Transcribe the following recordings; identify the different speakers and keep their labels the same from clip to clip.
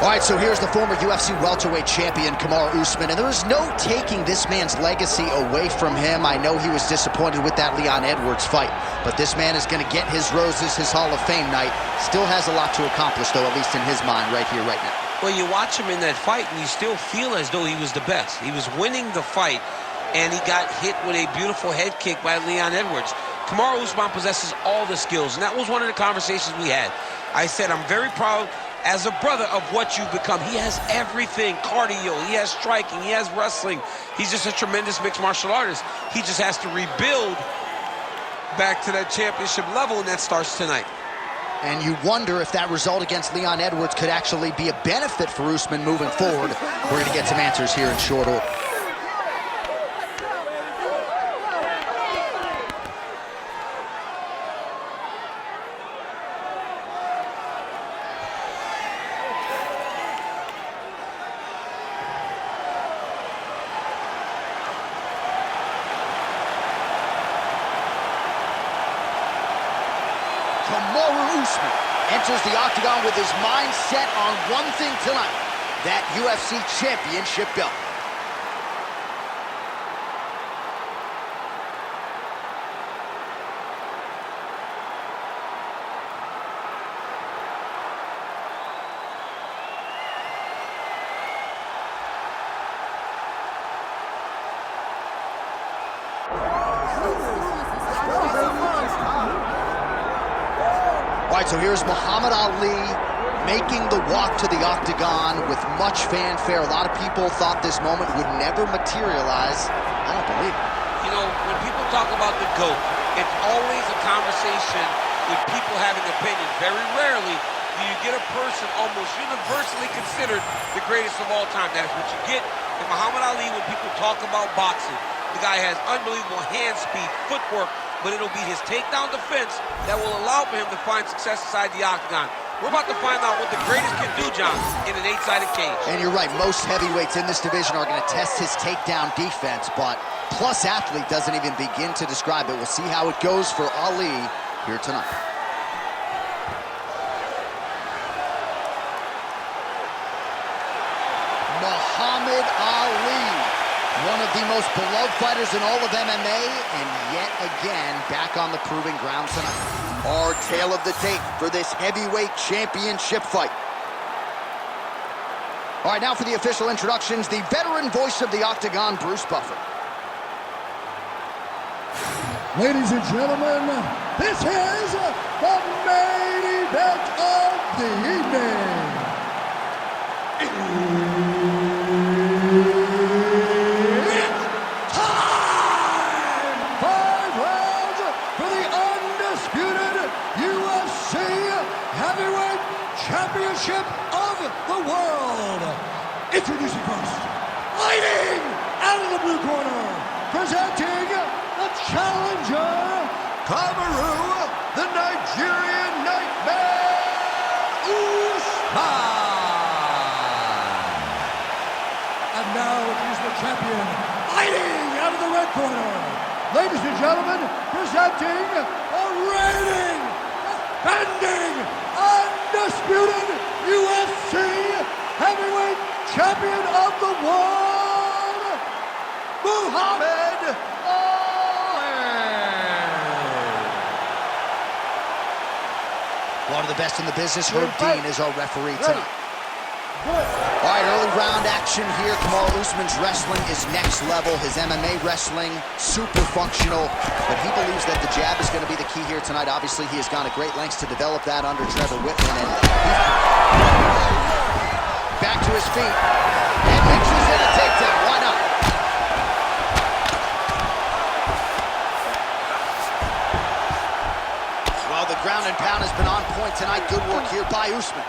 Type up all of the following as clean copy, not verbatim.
Speaker 1: All right, so here's the former UFC welterweight champion, Kamaru Usman, and there is no taking this man's legacy away from him. I know he was disappointed with that Leon Edwards fight, but this man is going to get his roses, his Hall of Fame night. Still has a lot to accomplish, though, at least in his mind, right here, right now.
Speaker 2: Well, you watch him in that fight, and you still feel as though he was the best. He was winning the fight, and he got hit with a beautiful head kick by Leon Edwards. Kamaru Usman possesses all the skills, and that was one of the conversations we had. I said, I'm very proud as a brother of what you've become. He has everything: cardio, he has striking, he has wrestling. He's just a tremendous mixed martial artist. He just has to rebuild back to that championship level, and that starts tonight.
Speaker 1: And you wonder if that result against Leon Edwards could actually be a benefit for Usman moving forward. We're going to get some answers here in short order. Kamaru Usman enters the octagon with his mind set on one thing tonight: that UFC championship belt. All right, so here's Muhammad Ali making the walk to the octagon with much fanfare. A lot of people thought this moment would never materialize. I don't believe it.
Speaker 2: You know, when people talk about the GOAT, it's always a conversation with people having opinions. Very rarely do you get a person almost universally considered the greatest of all time. That is what you get in Muhammad Ali when people talk about boxing. The guy has unbelievable hand speed, footwork, but it'll be his takedown defense that will allow for him to find success inside the octagon. We're about to find out what the greatest can do, John, in an 8-sided cage. And
Speaker 1: you're right, most heavyweights in this division are going to test his takedown defense, but Plus Athlete doesn't even begin to describe it. We'll see how it goes for Ali here tonight. Muhammad Ali, one of the most beloved fighters in all of MMA, and yet again back on the proving ground tonight. Our tale of the tape for this heavyweight championship fight. All right, now for the official introductions, the veteran voice of the octagon, Bruce Buffer.
Speaker 3: Ladies and gentlemen, this is the main event of the evening. Championship of the world. Introducing first, fighting out of the blue corner, presenting the challenger, Kamaru, the Nigerian Nightmare, Usman. And now introducing the champion, fighting out of the red corner, ladies and gentlemen, presenting the reigning, defending, undisputed UFC heavyweight champion of the world, Mohamed.
Speaker 1: One of the best in the business, Herb Dean is our referee tonight. All right, early round action here. Kamaru Usman's wrestling is next level. His MMA wrestling, super functional, but he believes that the jab is going to be the key here tonight. Obviously, he has gone to great lengths to develop that under Trevor Whitman. And back to his feet. And mixes in a takedown. Why not? Well, the ground and pound has been on point tonight. Good work here by Usman.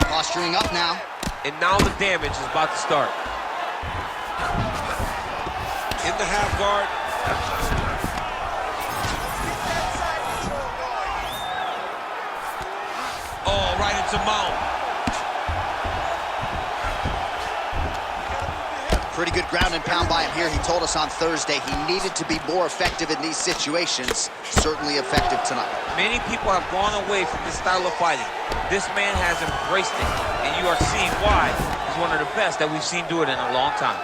Speaker 1: Posturing up now.
Speaker 2: And now the damage is about to start. In the half guard. Oh, right into mount.
Speaker 1: Pretty good ground and pound by him here. He told us on Thursday he needed to be more effective in these situations. Certainly effective tonight.
Speaker 2: Many people have gone away from this style of fighting. This man has embraced it, and you are seeing why he's one of the best that we've seen do it in a long time.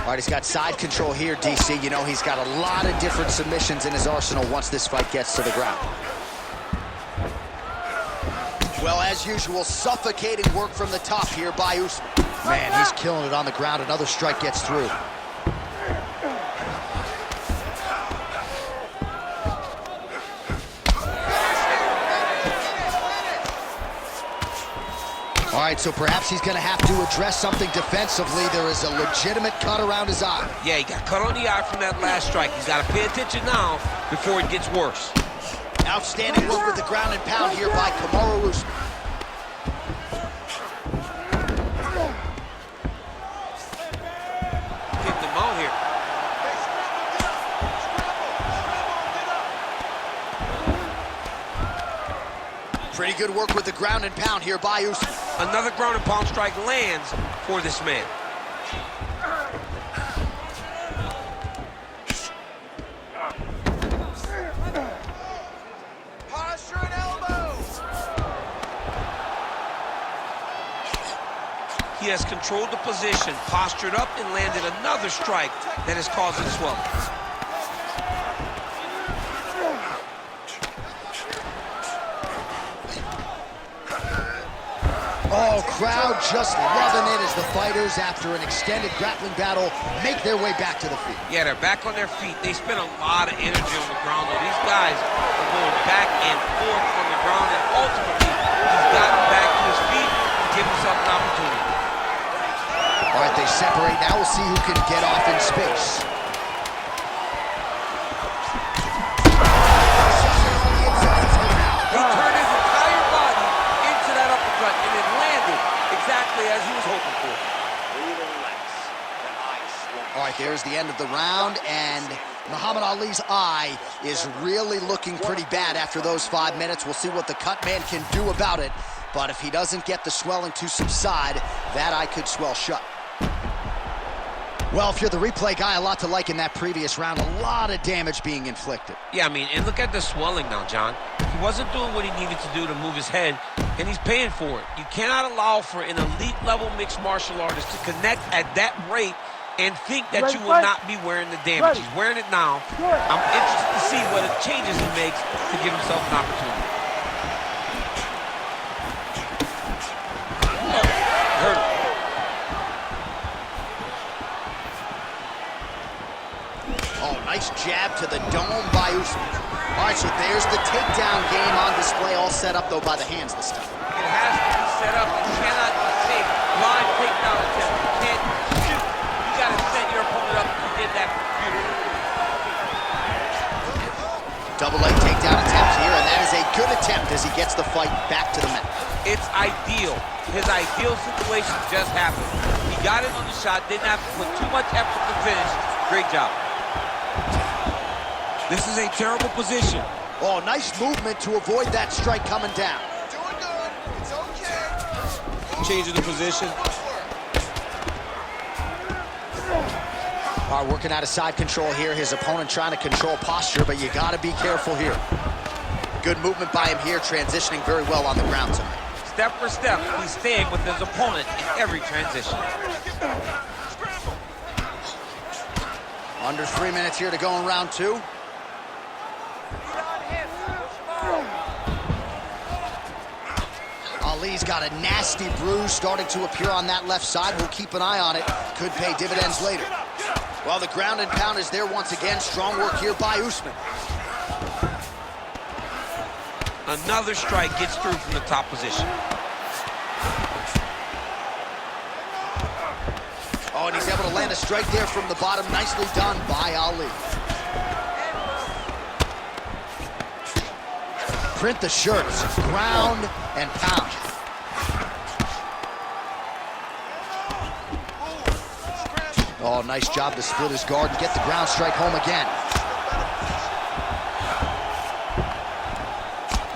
Speaker 1: All right, he's got side control here, DC. You know, he's got a lot of different submissions in his arsenal once this fight gets to the ground. Well, as usual, suffocating work from the top here by Usman. Man, he's killing it on the ground. Another strike gets through. All right, so perhaps he's going to have to address something defensively. There is a legitimate cut around his eye.
Speaker 2: Yeah, he got cut on the eye from that last strike. He's got to pay attention now before it gets worse.
Speaker 1: Outstanding work with the ground and pound here by Kamaru Usman.
Speaker 2: Kicked him out here.
Speaker 1: Pretty good work with the ground and pound here by Usman.
Speaker 2: Another ground and pound strike lands for this man.
Speaker 1: Posture and elbow.
Speaker 2: He has controlled the position, postured up, and landed another strike that is causing swelling.
Speaker 1: Oh, crowd just loving it as the fighters, after an extended grappling battle, make their way back to the feet.
Speaker 2: Yeah, they're back on their feet. They spent a lot of energy on the ground, though. These guys are going back and forth on the ground, and ultimately, he's gotten back to his feet to give himself an opportunity.
Speaker 1: All right, they separate. Now we'll see who can get off in space.
Speaker 2: He turned his entire body into that uppercut, and it landed exactly as he was hoping for.
Speaker 1: All right, there's the end of the round, and Muhammad Ali's eye is really looking pretty bad after those 5 minutes. We'll see what the cut man can do about it, but if he doesn't get the swelling to subside, that eye could swell shut. Well, if you're the replay guy, a lot to like in that previous round. A lot of damage being inflicted.
Speaker 2: Yeah, I mean, and look at the swelling now, John. He wasn't doing what he needed to do to move his head, and he's paying for it. You cannot allow for an elite-level mixed martial artist to connect at that rate and think that you will not be wearing the damage. He's wearing it now. I'm interested to see what changes he makes to give himself an opportunity. Hurt him.
Speaker 1: Oh, nice jab to the dome by Usman. All right, so there's the takedown game on display, all set up, though, by the hands this time.
Speaker 2: It has to be set up. You cannot take live takedown attempt. You can't shoot. You got to set your opponent up. You did that beautifully.
Speaker 1: Double leg takedown attempt here, and that is a good attempt as he gets the fight back to the mat.
Speaker 2: It's ideal. His ideal situation just happened. He got it on the shot, didn't have to put too much effort to finish. Great job. This is a terrible position.
Speaker 1: Oh, nice movement to avoid that strike coming down.
Speaker 4: Doing good. It's okay.
Speaker 2: Changing the position.
Speaker 1: All right, working out of side control here. His opponent trying to control posture, but you got to be careful here. Good movement by him here, transitioning very well on the ground tonight.
Speaker 2: Step for step, he's staying with his opponent in every transition.
Speaker 1: Under 3 minutes here to go in round two. Ali's got a nasty bruise starting to appear on that left side. We'll keep an eye on it. Could pay dividends later. Well, the ground and pound is there once again. Strong work here by Usman.
Speaker 2: Another strike gets through from the top position.
Speaker 1: Oh, and he's able to land a strike there from the bottom. Nicely done by Ali. Print the shirts. Ground and pound. Oh, nice job to split his guard and get the ground strike home again.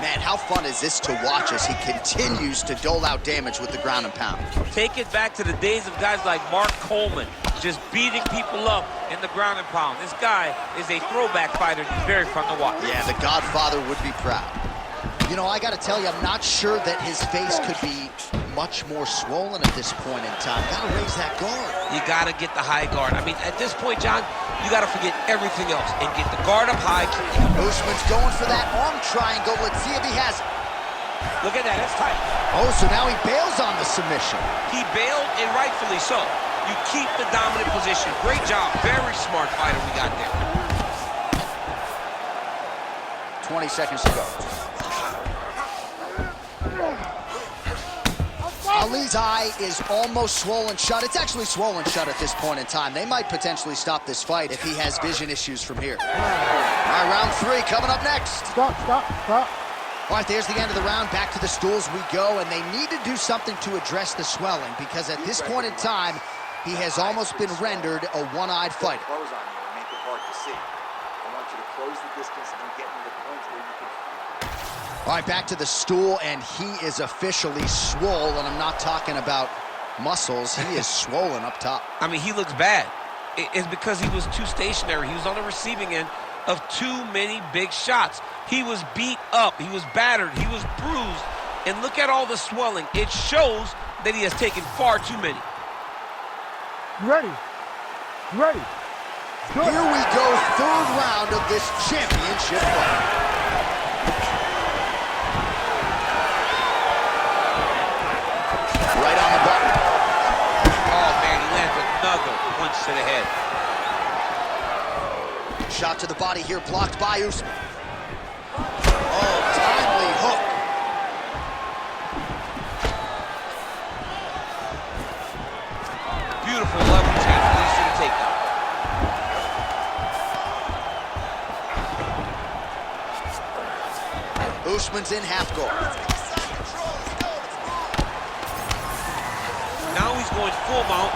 Speaker 1: Man, how fun is this to watch as he continues to dole out damage with the ground and pound?
Speaker 2: Take it back to the days of guys like Mark Coleman, just beating people up in the ground and pound. This guy is a throwback fighter. He's very fun to watch.
Speaker 1: Yeah, the Godfather would be proud. You know, I got to tell you, I'm not sure that his face could be much more swollen at this point in time. Got to raise that guard.
Speaker 2: You got to get the high guard. I mean, at this point, John, you got to forget everything else and get the guard up high.
Speaker 1: Usman's going for that arm triangle. Let's see if he has it.
Speaker 2: Look at that, that's tight.
Speaker 1: Oh, so now he bails on the submission.
Speaker 2: He bailed, and rightfully so. You keep the dominant position. Great job. Very smart fighter we got there.
Speaker 1: 20 seconds to go. Ali's eye is almost swollen shut. It's actually swollen shut at this point in time. They might potentially stop this fight if he has vision issues from here. All right, round 3 coming up next.
Speaker 3: Stop.
Speaker 1: All right, there's the end of the round. Back to the stools we go, and they need to do something to address the swelling because at this point in time, he has almost been rendered a one-eyed fighter.
Speaker 5: Close on you and make it hard to see. I want you to close the distance and get to the point where you can.
Speaker 1: All right, back to the stool, and he is officially swole, and I'm not talking about muscles. He is swollen up top.
Speaker 2: I mean, he looks bad. It's because he was too stationary. He was on the receiving end of too many big shots. He was beat up. He was battered. He was bruised. And look at all the swelling. It shows that he has taken far too many.
Speaker 3: Ready. Good.
Speaker 1: Here we go, 3rd round of this championship fight. Right on the button.
Speaker 2: Oh, man, he lands another punch to the head.
Speaker 1: Shot to the body here, blocked by Usman. Oh, timely hook.
Speaker 2: Beautiful leverage here. He should have taken that.
Speaker 1: Usman's in half guard.
Speaker 2: Now he's going full mount.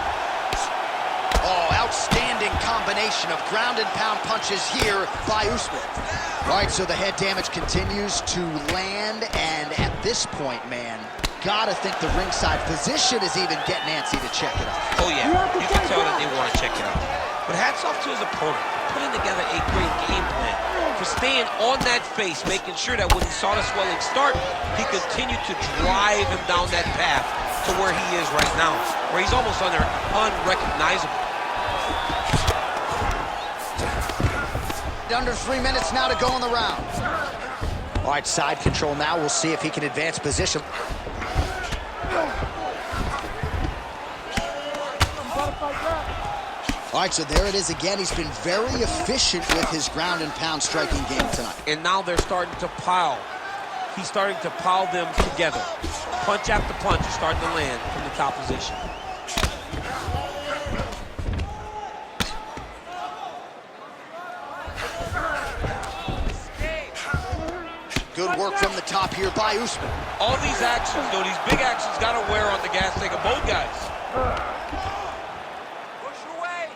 Speaker 1: Oh, outstanding combination of ground and pound punches here by Usman. All right, so the head damage continues to land, and at this point, man, gotta think the ringside physician is even getting antsy to check it out.
Speaker 2: Oh, yeah, you can tell that they want to check it out. But hats off to his opponent, putting together a great game plan for staying on that face, making sure that when he saw the swelling start, he continued to drive him down that path to where he is right now, where he's almost unrecognizable.
Speaker 1: Under 3 minutes now to go in the round. All right, side control now. We'll see if he can advance position. All right, so there it is again. He's been very efficient with his ground and pound striking game tonight.
Speaker 2: And now they're starting to pile. He's starting to pile them together. Punch after punch is starting to land from the top position.
Speaker 1: Good work from the top here by Usman.
Speaker 2: All these actions, though, these big actions got to wear on the gas tank of both guys.
Speaker 4: Push away.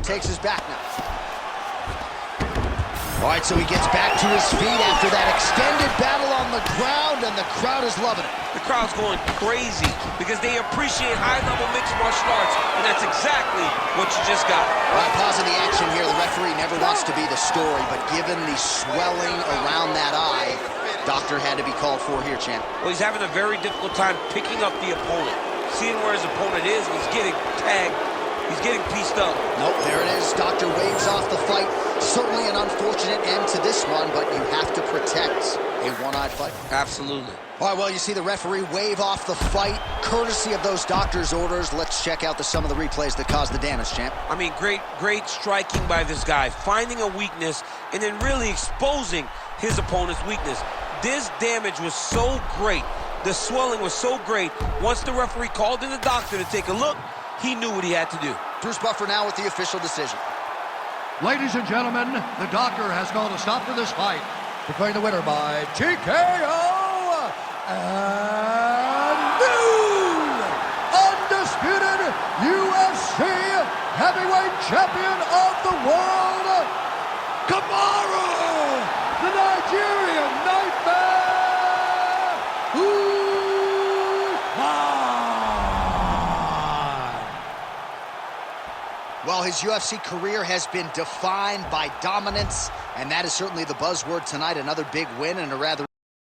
Speaker 1: Takes his back now. All right, so he gets back to his feet after that extended battle on the ground, and the crowd is loving it.
Speaker 2: The crowd's going crazy because they appreciate high-level mixed martial arts, and that's exactly what you just got.
Speaker 1: All right, pausing the action here. The referee never wants to be the story, but given the swelling around that eye, doctor had to be called for here, champ.
Speaker 2: Well, he's having a very difficult time picking up the opponent. Seeing where his opponent is, he's getting tagged. He's getting pieced up.
Speaker 1: Nope, there it is. Doctor waves off the fight. Certainly an unfortunate end to this one, but you have to protect a one-eyed fight.
Speaker 2: Absolutely.
Speaker 1: All right, well, you see the referee wave off the fight, courtesy of those doctor's orders. Let's check out some of the replays that caused the damage, champ.
Speaker 2: I mean, great striking by this guy, finding a weakness and then really exposing his opponent's weakness. This damage was so great. The swelling was so great. Once the referee called in the doctor to take a look, he knew what he had to do.
Speaker 1: Bruce Buffer now with the official decision.
Speaker 3: Ladies and gentlemen, the doctor has called a stop to this fight, declaring the winner by TKO and new undisputed UFC heavyweight champion of the world, Kamaru, the Nigerian
Speaker 1: Well, his UFC career has been defined by dominance, and that is certainly the buzzword tonight. Another big win and a rather